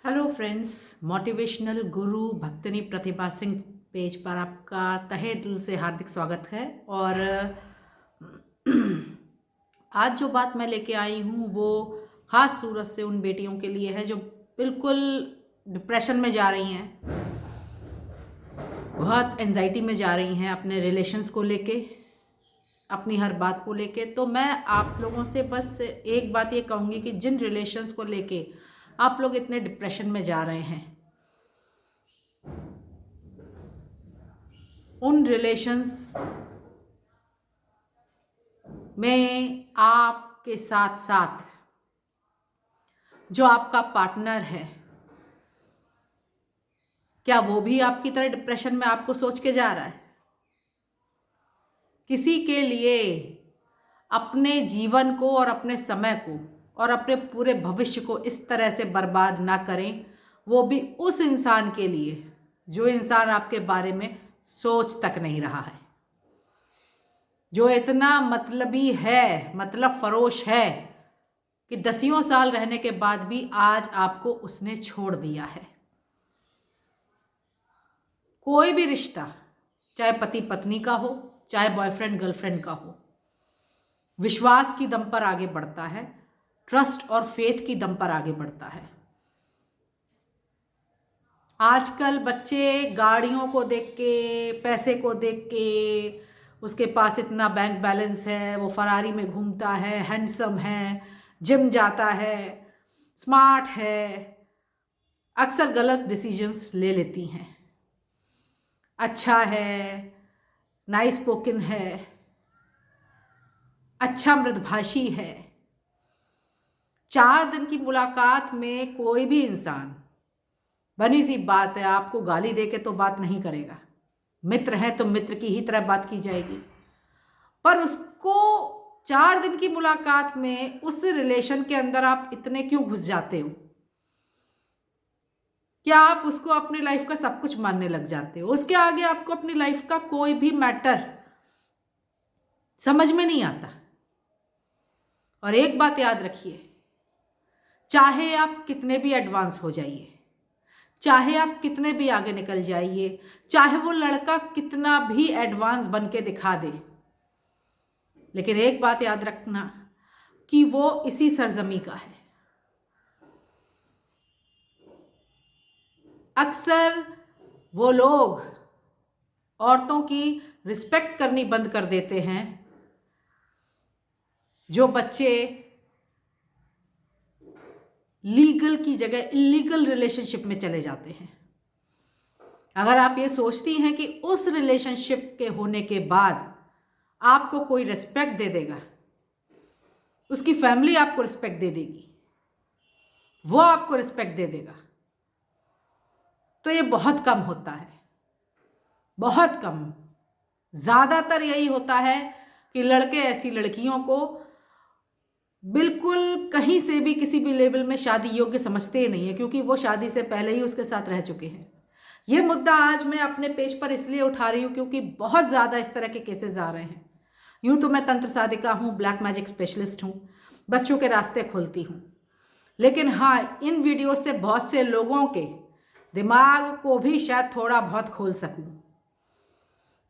Hello friends, motivational गुरु भक्तिनी Pratibha Singh page पर आपका तहे दिल से हार्दिक स्वागत है। और आज जो बात मैं लेके आई हूँ वो ख़ास सूरत से उन बेटियों के लिए है जो बिल्कुल डिप्रेशन में जा रही हैं, बहुत एंजाइटी में जा रही हैं अपने रिलेशंस को लेके, अपनी हर बात को लेके। तो मैं आप लोगों से बस एक बात ये कहूँगी कि जिन रिलेशंस को लेके आप लोग इतने डिप्रेशन में जा रहे हैं, उन रिलेशंस में आपके साथ साथ जो आपका पार्टनर है, क्या वो भी आपकी तरह डिप्रेशन में आपको सोच के जा रहा है? किसी के लिए अपने जीवन को और अपने समय को और अपने पूरे भविष्य को इस तरह से बर्बाद ना करें, वो भी उस इंसान के लिए जो इंसान आपके बारे में सोच तक नहीं रहा है, जो इतना मतलबी है, मतलब फरोश है कि 10 साल रहने के बाद भी आज आपको उसने छोड़ दिया है। कोई भी रिश्ता, चाहे पति पत्नी का हो, चाहे बॉयफ्रेंड गर्लफ्रेंड का हो, विश्वास की दम पर आगे बढ़ता है, ट्रस्ट और फेथ की दम पर आगे बढ़ता है। आजकल बच्चे गाड़ियों को देख के, पैसे को देख के, उसके पास इतना बैंक बैलेंस है, वो फरारी में घूमता है, हैंडसम है, जिम जाता है, स्मार्ट है, अक्सर गलत डिसीजंस ले लेती हैं। अच्छा है, नाइस स्पोकन है, अच्छा मृदभाषी है। 4 दिन की मुलाकात में कोई भी इंसान, बनी सी बात है, आपको गाली दे के तो बात नहीं करेगा। मित्र है तो मित्र की ही तरह बात की जाएगी, पर उसको 4 दिन की मुलाकात में उस रिलेशन के अंदर आप इतने क्यों घुस जाते हो? क्या आप उसको अपनी लाइफ का सब कुछ मानने लग जाते हो? उसके आगे आपको अपनी लाइफ का कोई भी मैटर समझ में नहीं आता। और एक बात याद रखिए, चाहे आप कितने भी एडवांस हो जाइए, चाहे आप कितने भी आगे निकल जाइए, चाहे वो लड़का कितना भी एडवांस बन के दिखा दे, लेकिन एक बात याद रखना कि वो इसी सरजमी का है। अक्सर वो लोग औरतों की रिस्पेक्ट करनी बंद कर देते हैं जो बच्चे लीगल की जगह इलीगल रिलेशनशिप में चले जाते हैं। अगर आप ये सोचती हैं कि उस रिलेशनशिप के होने के बाद आपको कोई रिस्पेक्ट दे देगा, उसकी फैमिली आपको रिस्पेक्ट दे देगी, वो आपको रिस्पेक्ट दे देगा, तो ये बहुत कम होता है, बहुत कम। ज़्यादातर यही होता है कि लड़के ऐसी लड़कियों को बिल्कुल कहीं से भी किसी भी लेवल में शादी योग्य समझते ही नहीं है, क्योंकि वो शादी से पहले ही उसके साथ रह चुके हैं। ये मुद्दा आज मैं अपने पेज पर इसलिए उठा रही हूँ क्योंकि बहुत ज़्यादा इस तरह के केसेस आ रहे हैं। यूँ तो मैं तंत्र साधिका हूँ, ब्लैक मैजिक स्पेशलिस्ट हूँ, बच्चों के रास्ते खोलती हूँ, लेकिन हाँ, इन वीडियो से बहुत से लोगों के दिमाग को भी शायद थोड़ा बहुत खोल सकूँ,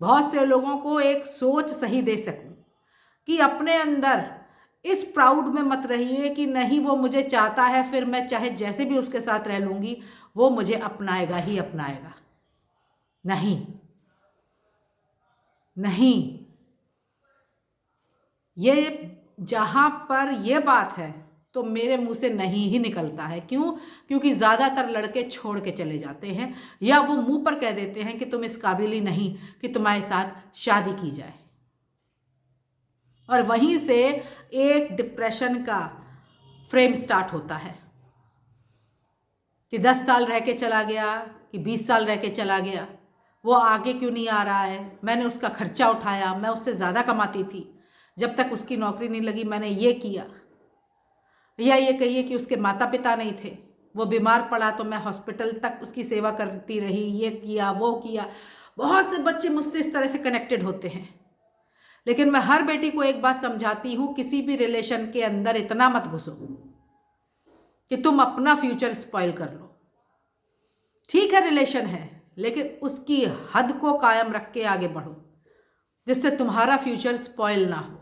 बहुत से लोगों को एक सोच सही दे सकूँ कि अपने अंदर इस प्राउड में मत रहिए कि नहीं वो मुझे चाहता है, फिर मैं चाहे जैसे भी उसके साथ रह लूँगी वो मुझे अपनाएगा ही अपनाएगा। नहीं नहीं, ये जहाँ पर ये बात है तो मेरे मुंह से नहीं ही निकलता है। क्यों? क्योंकि ज़्यादातर लड़के छोड़ के चले जाते हैं, या वो मुंह पर कह देते हैं कि तुम इस काबिल ही नहीं कि तुम्हारे साथ शादी की जाए। और वहीं से एक डिप्रेशन का फ्रेम स्टार्ट होता है कि 10 साल रह के चला गया, कि 20 साल रह के चला गया, वो आगे क्यों नहीं आ रहा है, मैंने उसका खर्चा उठाया, मैं उससे ज़्यादा कमाती थी, जब तक उसकी नौकरी नहीं लगी मैंने ये किया। या ये कहिए कि उसके माता पिता नहीं थे, वो बीमार पड़ा तो मैं हॉस्पिटल तक उसकी सेवा करती रही, ये किया वो किया। बहुत से बच्चे मुझसे इस तरह से कनेक्टेड होते हैं, लेकिन मैं हर बेटी को एक बात समझाती हूँ, किसी भी रिलेशन के अंदर इतना मत घुसो कि तुम अपना फ्यूचर स्पॉइल कर लो। ठीक है रिलेशन है, लेकिन उसकी हद को कायम रख के आगे बढ़ो, जिससे तुम्हारा फ्यूचर स्पॉइल ना हो।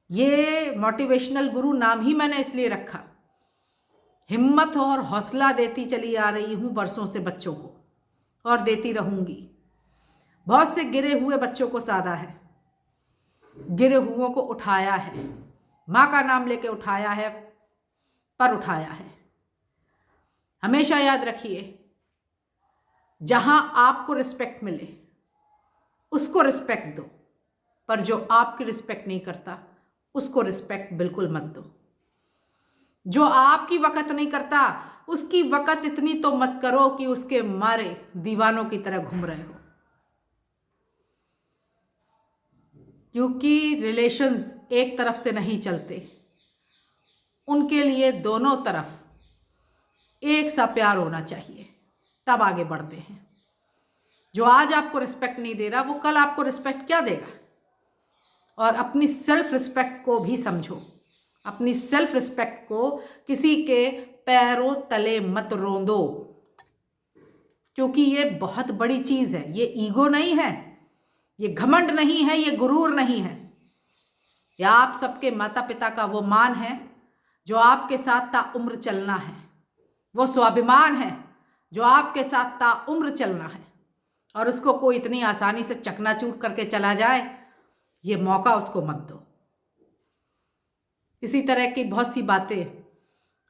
ये मोटिवेशनल गुरु नाम ही मैंने इसलिए रखा, हिम्मत और हौसला देती चली आ रही हूं बरसों से बच्चों को, और देती रहूंगी। बहुत से गिरे हुए बच्चों को साधा है, गिरे हुओं को उठाया है, माँ का नाम लेके उठाया है, पर उठाया है। हमेशा याद रखिए, जहां आपको रिस्पेक्ट मिले उसको रिस्पेक्ट दो, पर जो आपकी रिस्पेक्ट नहीं करता उसको रिस्पेक्ट बिल्कुल मत दो। जो आपकी वक़्त नहीं करता उसकी वक़्त इतनी तो मत करो कि उसके मारे दीवानों की तरह घूम रहे हो। क्योंकि रिलेशंस एक तरफ से नहीं चलते, उनके लिए दोनों तरफ एक सा प्यार होना चाहिए, तब आगे बढ़ते हैं। जो आज आपको रिस्पेक्ट नहीं दे रहा वो कल आपको रिस्पेक्ट क्या देगा। और अपनी सेल्फ रिस्पेक्ट को भी समझो, अपनी सेल्फ रिस्पेक्ट को किसी के पैरों तले मत रोंदो, क्योंकि ये बहुत बड़ी चीज़ है। ये ईगो नहीं है, ये घमंड नहीं है, ये गुरूर नहीं है। ये आप सबके माता पिता का वो मान है जो आपके साथ ताउम्र चलना है, वो स्वाभिमान है जो आपके साथ ताउम्र चलना है। और उसको कोई इतनी आसानी से चकनाचूर करके चला जाए, ये मौका उसको मत दो। इसी तरह की बहुत सी बातें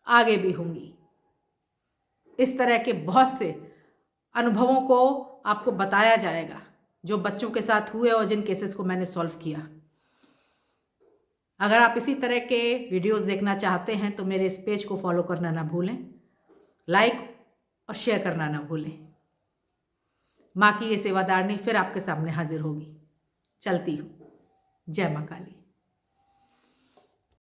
आगे भी होंगी। इस तरह के बहुत से अनुभवों को आपको बताया जाएगा जो बच्चों के साथ हुए और जिन केसेस को मैंने सॉल्व किया। अगर आप इसी तरह के वीडियोस देखना चाहते हैं तो मेरे इस पेज को फॉलो करना ना भूलें, लाइक और शेयर करना ना भूलें। माँ की ये सेवादारनी फिर आपके सामने हाजिर होगी। चलती हूँ। जय माँ काली।